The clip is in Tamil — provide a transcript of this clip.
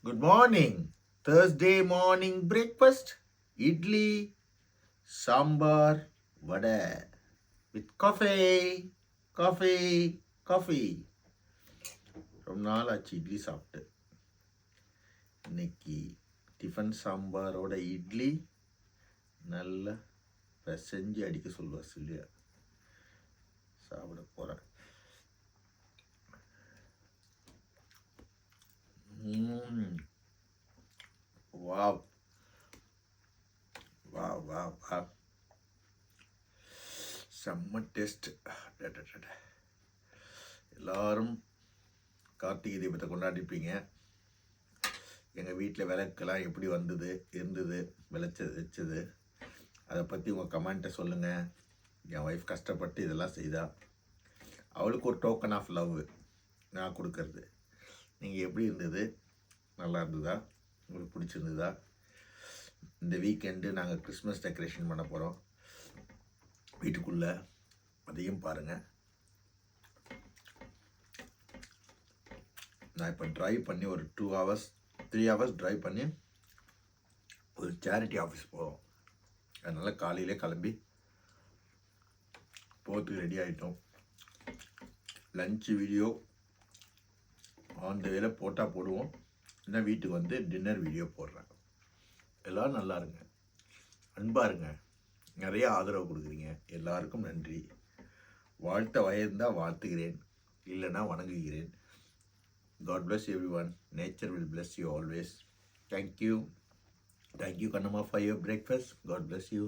Good morning. Thursday morning breakfast. Idli, sambar, vada with coffee. Coffee, coffee. ரொம்ப நாள் ஆச்சு இட்லி சாப்பிட்டு. இன்னைக்கு டிஃபன் சாம்பாரோட இட்லி நல்லா பிசைஞ்சு அடிக்க சொல்லுவா சில்லியா. சாப்பிட போகிறேன். வாவ் வாவ் வாவ் வாவ், செம்ம டேஸ்ட். எல்லாரும் கார்த்திகை தீபத்தை கொண்டாடிப்பீங்க. எங்கள் வீட்டில் விளக்கெல்லாம் எப்படி இருந்தது விளைச்சது அதை பற்றி உங்கள் கமெண்ட்டை சொல்லுங்கள். என் ஒய்ஃப் கஷ்டப்பட்டு இதெல்லாம் செய்தா. அவளுக்கு ஒரு டோக்கன் ஆஃப் லவ் நான் கொடுக்கறது. நீங்கள் எப்படி இருந்தது? நல்லா இருந்ததா? உங்களுக்கு பிடிச்சிருந்ததா? இந்த வீக்கெண்டு நாங்கள் கிறிஸ்மஸ் டெக்கரேஷன் பண்ண போகிறோம் வீட்டுக்குள்ளே. அதையும் பாருங்கள். நான் இப்போ ட்ரைவ் பண்ணி ஒரு 3 hours ட்ரைவ் பண்ணி ஒரு சேரிட்டி ஆஃபீஸ் போகிறோம். அதனால் காலையிலே கிளம்பி போகிறதுக்கு ரெடி ஆகிட்டோம். லஞ்சு வீடியோ ஆன் த வேல போட்டால் போடுவோம், இல்லை வீட்டுக்கு வந்து டின்னர் வீடியோ போடுறேன். எல்லோரும் நல்லா இருங்க, அன்பாக இருங்க, நிறைய ஆதரவு கொடுக்குறீங்க. எல்லாருக்கும் நன்றி. வாழ்த்த வயதுதான் வாழ்த்துகிறேன், இல்லைன்னா வணங்குகிறேன். God bless everyone. Nature will bless you always. Thank you. Thank you, Kanama, for your breakfast. God bless you.